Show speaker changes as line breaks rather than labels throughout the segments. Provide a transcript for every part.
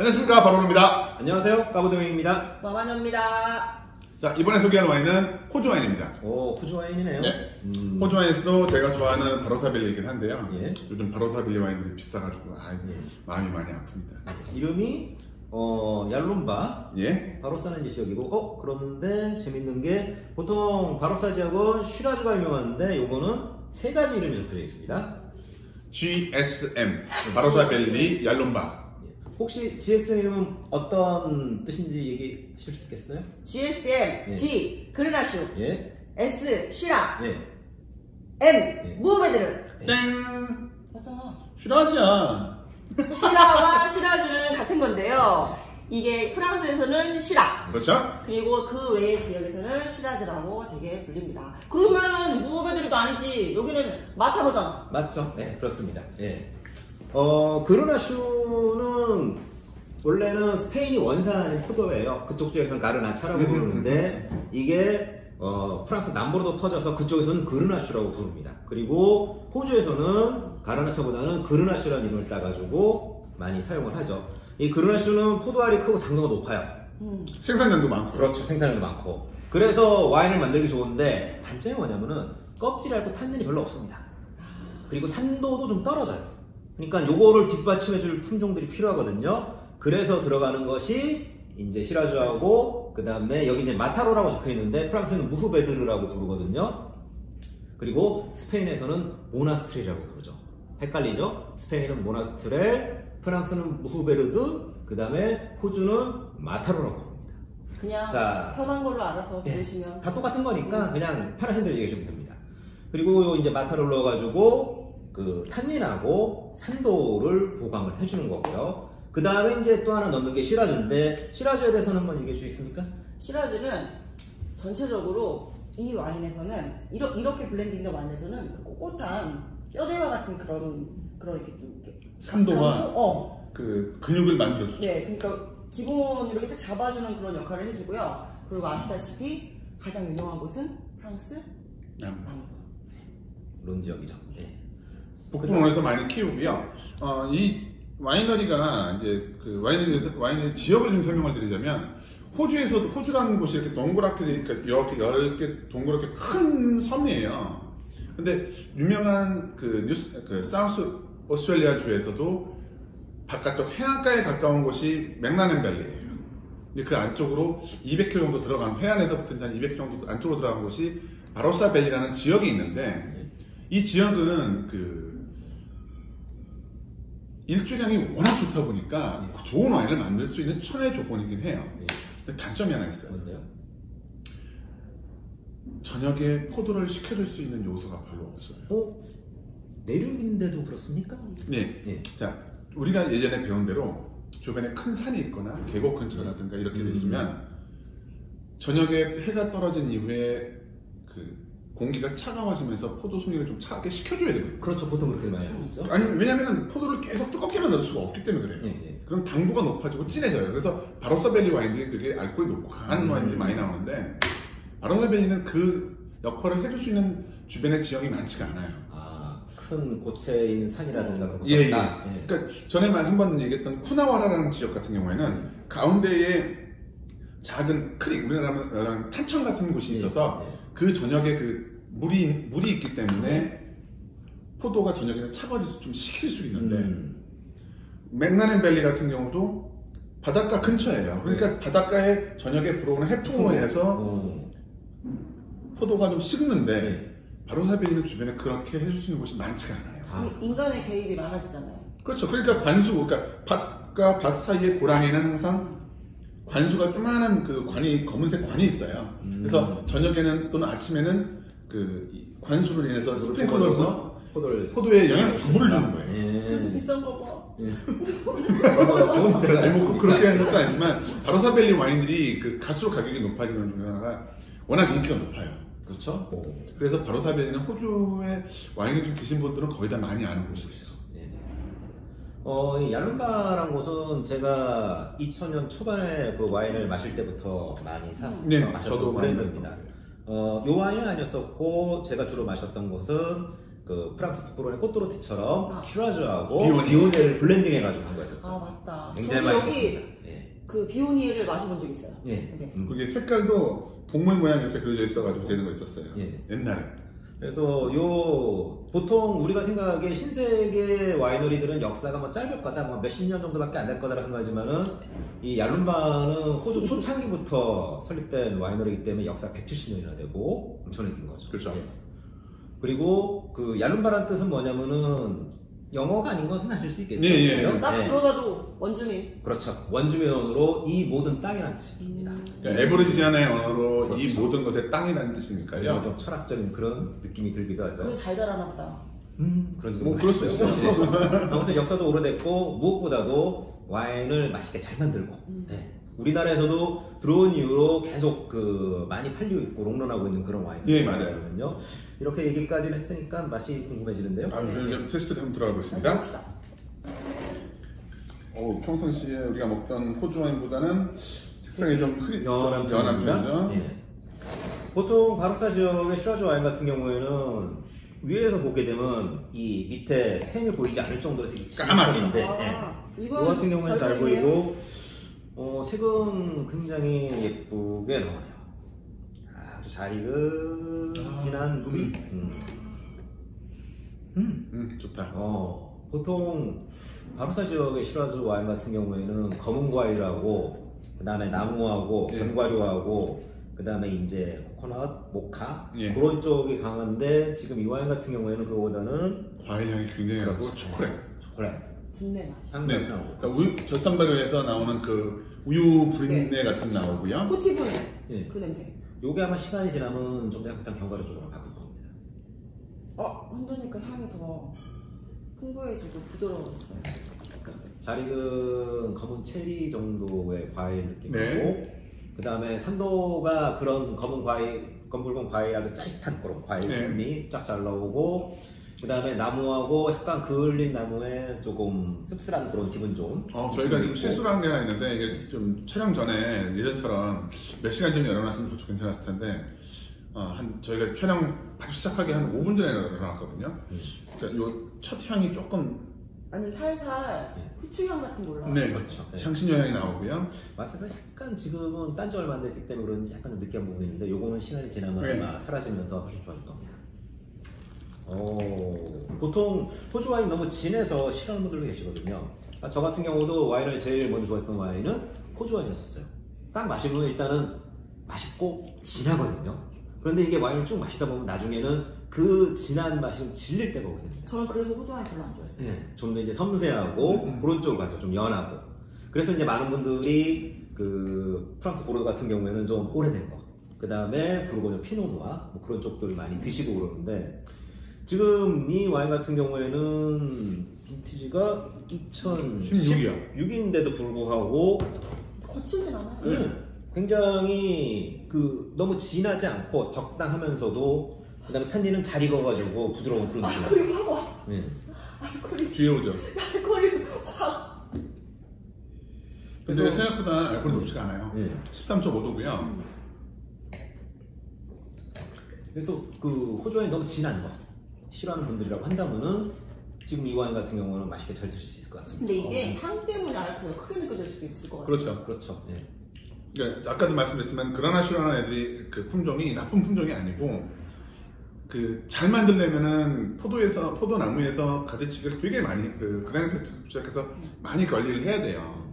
안녕하십니까, 바로로입니다.
안녕하세요, 까부동입니다.
마마녀입니다.
자, 이번에 소개할 와인은 호주 와인입니다.
오, 호주 와인이네요.
네. 호주 와인에서도 제가 좋아하는 바로사벨리이긴 한데요.
예.
요즘 바로사벨리 와인들이 비싸가지고 마음이 많이 아픕니다.
이름이 얄롬바.
예.
바로사는 지역이고, 그런데 재밌는 게 보통 바로사 지역은 슈라즈가 유명한데 요거는 세 가지 이름이 적혀져 있습니다.
GSM, 바로사벨리 얄롬바.
혹시 GSM 이름은 어떤 뜻인지 얘기해 주실 수 있겠어요?
GSM,
예.
G, 그르나슈,
예.
S, 쉬라,
예.
M,
예.
무흐베드르.
땡!
맞잖아.
슈라지야.
쉬라와 쉬라즈는 같은 건데요. 이게 프랑스에서는 쉬라.
그렇죠?
그리고 그 외의 지역에서는 쉬라즈라고 되게 불립니다. 그러면은 무흐베드르도 아니지. 여기는 마타로잖아.
맞죠? 네, 그렇습니다. 예. 그르나슈는 원래는 스페인이 원산인 포도예요. 그쪽 지역에서는 가르나차라고 부르는데 이게 프랑스 남부로도 퍼져서 그쪽에서는 그르나슈라고 부릅니다. 그리고 호주에서는 가르나차보다는 그르나슈라는 이름을 따가지고 많이 사용을 하죠. 이 그르나슈는 포도알이 크고 당도가 높아요.
생산량도 많고.
그렇죠. 생산량도 많고. 그래서 와인을 만들기 좋은데 단점이 뭐냐면은 껍질 앓고 탄닌이 별로 없습니다. 그리고 산도도 좀 떨어져요. 그러니까 요거를 뒷받침해줄 품종들이 필요하거든요. 그래서 들어가는 것이 이제 시라즈하고 그 다음에 여기 이제 마타로라고 적혀 있는데 프랑스는 무흐베드르라고 부르거든요. 그리고 스페인에서는 모나스트레라고 부르죠. 헷갈리죠? 스페인은 모나스트레, 프랑스는 무흐베르드, 그 다음에 호주는 마타로라고 부릅니다.
그냥
자,
편한 걸로 알아서 들으시면.
다 똑같은 거니까 그냥 편하신 대로 얘기하시면 됩니다. 그리고 요 이제 마타로를 넣어가지고 그 탄닌하고 산도를 보강을 해주는 거고요. 그 다음에 이제 또 하나 넣는 게 시라즈인데 시라즈에 대해서는 한번 얘기해 주실 수 있습니까?
시라즈는 전체적으로 이 와인에서는 이렇게 블렌딩된 와인에서는 그 꼿꼿한 뼈대와 같은 그런 이렇게 좀 이렇게
산도와 그 근육을 만들어주죠.
네, 그러니까 기본 이렇게 딱 잡아주는 그런 역할을 해주고요. 그리고 아시다시피 가장 유명한 곳은 프랑스 남부.
론 지역이죠. 네.
북부론에서 많이 키우고요. 이 와이너리가 이제 그 와이너리 지역을 좀 설명을 드리자면 호주에서도 호주라는 곳이 이렇게 동그랗게 이렇게 10개 동그랗게 큰 섬이에요. 근데 유명한 그 사우스 오스트레일리아 주에서도 바깥쪽 해안가에 가까운 곳이 맥라넨밸리예요. 그 안쪽으로 200km 정도 들어간 해안에서부터 한 200km 정도 안쪽으로 들어간 곳이 바로사밸리라는 지역이 있는데 이 지역은 그 일조량이 워낙 좋다 보니까 좋은 와인을 만들 수 있는 천혜의 조건이긴 해요. 근데 단점이 하나 있어요.
뭔데요?
저녁에 포도를 식혀줄 수 있는 요소가 별로 없어요.
내륙인데도 그렇습니까?
네.
네.
자, 우리가 예전에 배운 대로 주변에 큰 산이 있거나 계곡 근처라든가 이렇게 되시면 저녁에 해가 떨어진 이후에 그 공기가 차가워지면서 포도 송이를 좀 차갑게 식혀줘야 되거든요.
그렇죠. 보통 그렇게 많이 하죠.
아니, 왜냐면은 포도를 계속 뜨겁게만 넣을 수가 없기 때문에 그래요.
네.
그럼 당도가 높아지고 진해져요. 그래서 바로사벨리 와인들이 되게 알코올이 높고 강한 와인들이 많이 나오는데 바로사벨리는 그 역할을 해줄 수 있는 주변의 지역이 많지가 않아요.
큰 고체에 있는 산이라든가 그런 거
예.
없다.
그러니까 전에 한번 얘기했던 쿠나와라라는 지역 같은 경우에는 가운데에 작은 크릭, 우리나라 하면 탄천 같은 곳이 있어서 그 저녁에 그 물이 있기 때문에 포도가 저녁에는 차가워져서 좀 식힐 수 있는데 맥라넨밸리 같은 경우도 바닷가 근처예요. 그러니까 바닷가에 저녁에 불어오는 해풍으로 인해서 포도가 좀 식는데 바로사벨리는 주변에 그렇게 해줄 수 있는 곳이 많지가 않아요.
인간의 개입이 많아지잖아요.
그렇죠. 그러니까 그러니까 밭과 밭 사이의 고랑에는 항상 관수가 조그만한 그 검은색 관이 있어요. 그래서 저녁에는 또는 아침에는 그 관수로 인해서 스프링클러로 포도에 물을 주는 거예요.
그래서 비싼 거 봐.
아니, 뭐 그렇게 하는 것도 아니지만 바로사벨리 와인들이 그 갈수록 가격이 높아지는 중에 하나가 워낙 인기가 높아요.
그렇죠.
그래서 바로사벨리는 호주에 와인을 좀 드신 분들은 거의 다 많이 아는 곳이에요.
이 얄룸바란 곳은 제가 2000년 초반에 그 와인을 마실 때부터 많이 마셨던
저도
브랜드입니다. 요 와인은 아니었었고 제가 주로 마셨던 곳은 그 프랑스 북부론의 꼬뚜로티처럼 슈라즈하고
비오니.
비오니를 블렌딩해가지고 한 거였었죠.
아 맞다.
굉장히
저도
맛있었습니다.
여기
예.
그 비오니를 마셔본 적 있어요.
예.
네.
그게 색깔도 동물 모양 이렇게 그려져 있어가지고 되는 거 있었어요.
예.
옛날에.
그래서 보통 우리가 생각하기에 신세계 와이너리들은 역사가 뭐 짧을 거다, 뭐 몇십 년 정도밖에 안 될 거다라고 생각하지만은 이 얄룸바는 호주 초창기부터 설립된 와이너리이기 때문에 역사 170년이나 되고 엄청나게 긴 거죠.
그렇죠.
예. 그리고 그 얄룸바란 뜻은 뭐냐면은 영어가 아닌 것은 아실 수 있겠죠.
예, 예.
딱
예.
들어가도 원주민.
그렇죠. 원주민으로 이 모든 땅이라는 뜻입니다.
그러니까 에버리지안의 언어로 이
그렇죠.
모든 것의 땅이라는 뜻이니까요.
좀 철학적인 그런 느낌이 들기도 하죠.
그거 잘 자라나 보다.
그런
뭐 그럴 수 있어요.
네. 아무튼 역사도 오래됐고 무엇보다도 와인을 맛있게 잘 만들고 네. 우리나라에서도 들어온 이후로 계속 그 많이 팔리고 있고 롱런하고 있는 그런 와인들.
예, 맞아요.
그러면요. 이렇게 얘기까지 했으니까 맛이 궁금해지는데요.
그럼 테스트를 한번 들어가 보겠습니다.
봅시다.
평상시에 우리가 먹던 호주 와인보다는 색상이 좀
연한
연한
편입니다.
편이죠.
예. 보통 바르사 지역의 슈라즈 와인 같은 경우에는 위에서 보게 되면 이 밑에 스테인이 보이지 않을 정도로 색이
까맣죠.
진한데 이거 같은 경우는 잘 보이고 색은 굉장히 예쁘게 나오네요. 아주 잘 익은 진한 누비.
좋다.
보통 바르사 지역의 슈라즈 와인 같은 경우에는 검은 과일하고 그 다음에 나무하고
예.
견과류하고 그 다음에 이제 코코넛, 모카
예.
그런 쪽이 강한데 지금 이 와인 같은 경우에는 그거보다는
과일 향이 굉장히 나고
그렇죠.
초콜릿.
초콜릿
국내 맛.
향이
네.
나오고
그러니까 우유 젖산 발효에서 나오는 그 우유 브린내
네.
같은 나오고요.
코티브
예.
그 냄새.
요게 아마 시간이 지나면 좀 약간 견과류 쪽으로 바뀔 겁니다.
흔드니까 향이 더 풍부해지고 부드러워졌어요.
잘 익은 검은 체리 정도의 과일 느낌이고
네.
그 다음에 산도가 그런 검은 과일, 검붉은 과일하고 짜릿한 그런 과일
네.
향이 쫙 잘 나오고 그 다음에 나무하고 약간 그을린 나무에 조금 씁쓸한 그런 기분 좋은
저희가 지금 실수를 한 게 하나 있는데 이게 좀 촬영 전에 예전처럼 몇 시간 전에 열어놨으면 더 괜찮았을 텐데 저희가 촬영 바로 시작하기 한 5분 전에 열어놨거든요. 그러니까 요 첫 향이 조금
아니 살살 후추향 같은 거 올라와.
네,
그렇죠. 네.
향신료 향이 나오고요.
맛에서 약간 지금은 딴지 얼마 안 됐기 때문에 그런지 약간 좀 느끼한 부분이 있는데 요거는 시간이 지나면
네.
아마 사라지면서 훨씬 좋아질 겁니다. 보통 호주 와인 너무 진해서 싫어하는 분들도 계시거든요. 저 같은 경우도 와인을 제일 먼저 좋아했던 와인은 호주 와인이었어요. 딱 마시면 일단은 맛있고 진하거든요. 그런데 이게 와인을 쭉 마시다 보면 나중에는 그 진한 맛이 좀 질릴 때가 오거든요.
저는 그래서 호주 와인 별로 안 좋아했어요.
네, 좀 더 이제 섬세하고 그런 쪽으로 가죠. 좀 연하고. 그래서 이제 많은 분들이 그 프랑스 보르도 같은 경우에는 좀 오래된 거, 그 다음에 부르고뉴 피노누아 뭐 그런 쪽들 많이 드시고 그러는데 지금 이 와인 같은 경우에는 빈티지가 2016인데도 불구하고
거칠진 않아요.
굉장히 그 너무 진하지 않고 적당하면서도 그 다음에 탄닌은 잘 익어가지고 부드러운 그런 느낌.
알코올이 확 와.
네.
알코올이
뒤에 오죠.
확.
근데 생각보다 알코올이 높지가 않아요.
네.
13.5도고요.
그래서 그 호주 와인 너무 진한 거 싫어하는 분들이라고 한다면은 지금 이 와인 같은 경우는 맛있게 잘 드실 수 있을 것 같습니다.
근데 이게 향 때문에 알코올이 크게 느껴질 수도 있을 것 같아요.
그렇죠.
그렇죠. 네.
그러니까 아까도 말씀드렸지만 그라나 슈라나 애들이 그 품종이 나쁜 품종이 아니고 그 잘 만들려면은 포도 나무에서 가지치기를 되게 많이 그 그라나페스트 시작해서 많이 관리를 해야 돼요.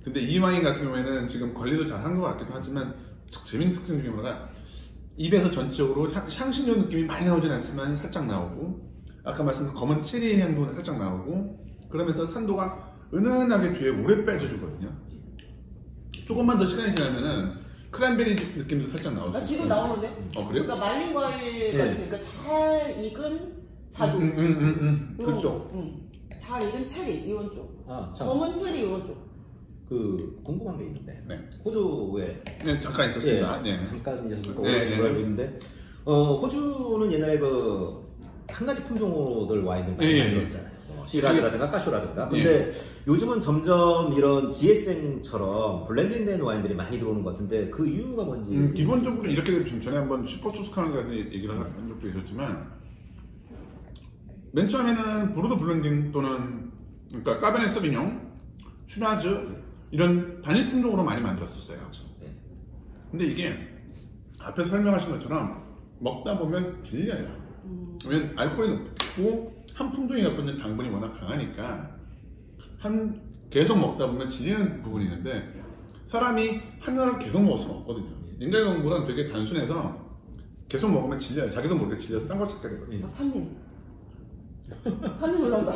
근데 이 와인 같은 경우에는 지금 관리도 잘 한 것 같기도 하지만 재밌는 특징 중에 하나가 입에서 전체적으로 향신료 느낌이 많이 나오진 않지만 살짝 나오고 아까 말씀드린 검은 체리 향도 살짝 나오고 그러면서 산도가 은은하게 뒤에 오래 빼줘주거든요. 조금만 더 시간이 지나면은 크랜베리 느낌도 살짝 나올 수
나
있어요.
지금 나오는데?
그래요?
그러니까 말린 과일 같은, 그러니까 잘 익은 자두.
그쪽.
잘 익은 체리 이런 쪽.
참.
검은 체리 이런 쪽.
그 궁금한 게 있는데
네.
호주에
네, 잠깐 있었습니다. 네.
잠깐 이제
네,
알고 있는데 호주는 옛날에 그 한 가지 품종들 와인을 많이 만들었잖아요. 시라즈라든가 까쇼라든가. 근데 요즘은 점점 이런 GSM처럼 블렌딩된 와인들이 많이 들어오는 것 같은데 그 이유가 뭔지.
기본적으로 이렇게 좀 전에 한번 슈퍼 토스카나 같은 얘기를 한 적도 있었지만 맨 처음에는 보르도 블렌딩 또는 그러니까 까베네 소비뇽, 슈라즈 이런 단일 품종으로 많이 만들었었어요.
네.
근데 이게 앞에서 설명하신 것처럼 먹다 보면 질려요. 왜냐면 알코올이 높고 한 품종이 갖고 있는 당분이 워낙 강하니까 계속 먹다 보면 질리는 부분이 있는데 사람이 하나를 계속 먹을 수는 없거든요. 인간공부는 되게 단순해서 계속 먹으면 질려요. 자기도 모르게 질려서 딴 걸 찾게 되거든요.
탄닌. 탄닌 올라온다.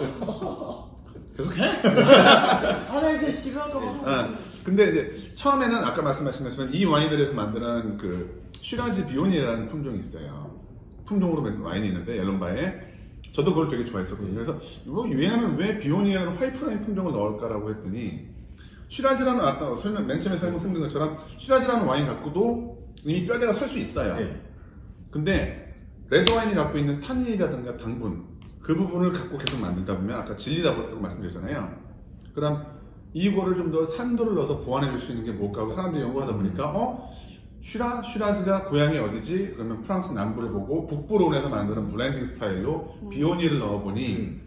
계속 해?
나 이제 집에 갈까봐.
근데 이제 처음에는 아까 말씀하신 것처럼 이 와인들에서 만드는 그 슈라지 비오니라는 품종이 있어요. 품종으로 된 와인이 있는데 옐롬바에 저도 그걸 되게 좋아했었거든요. 그래서 이거 유행하면 왜 비오니라는 화이트 와인 품종을 넣을까라고 했더니 슈라지라는 아까 맨 처음에 설명드린 것처럼 슈라지라는 와인 갖고도 이미 뼈대가 설 수 있어요.
네.
근데 레드 와인이 갖고 있는 탄닌이라든가 당분 그 부분을 갖고 계속 만들다 보면 아까 질리다고 말씀드렸잖아요. 그다음 이거를 좀 더 산도를 넣어서 보완해 줄 수 있는 게 뭘까 하고 사람들이 연구하다 보니까 슈라즈가 고향이 어디지? 그러면 프랑스 남부를 보고 북부론에서 만드는 블렌딩 스타일로 비오니를 넣어보니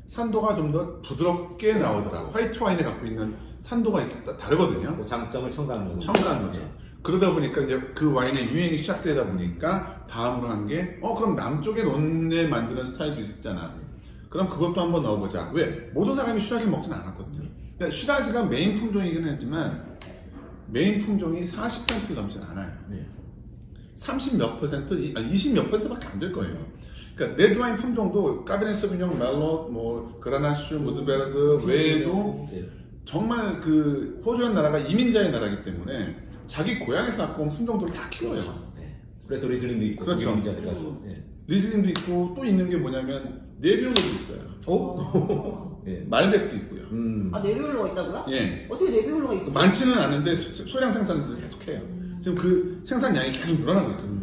산도가 좀 더 부드럽게 나오더라고. 화이트 와인이 갖고 있는 산도가 다르거든요.
그 장점을 첨가한 거죠.
첨가한 거죠. 그러다 보니까 이제 그 와인의 유행이 시작되다 보니까 다음으로 한 게 그럼 남쪽에 논에 만드는 스타일도 있잖아. 그럼 그것도 한번 넣어보자. 왜? 모든 사람이 슈라지를 먹진 않았거든요. 그러니까 슈라지가 메인 품종이긴 했지만 메인 품종이 40%를 넘진 않아요.
네.
30 몇 퍼센트, 20 몇 퍼센트밖에 안 될 거예요. 그러니까 레드와인 품종도 까베네 소비뇽, 멜롯, 뭐 그라나슈, 무드베르드 외에도 정말 그 호주라는 나라가 이민자의 나라이기 때문에 자기 고향에서 갖고 온 품종들을 다 키워요.
네. 그래서 리슬링도 있고
그렇죠.
이민자들까지. 네.
리슬링도 있고 또 있는 게 뭐냐면 네비올로도 있어요.
네.
말백도 있고요.
네비올로가 있다고요?
예.
어떻게 네비올로가 있고?
많지는 않은데 소량 생산을 계속해요. 지금 그 생산량이 계속 늘어나고 있거든요.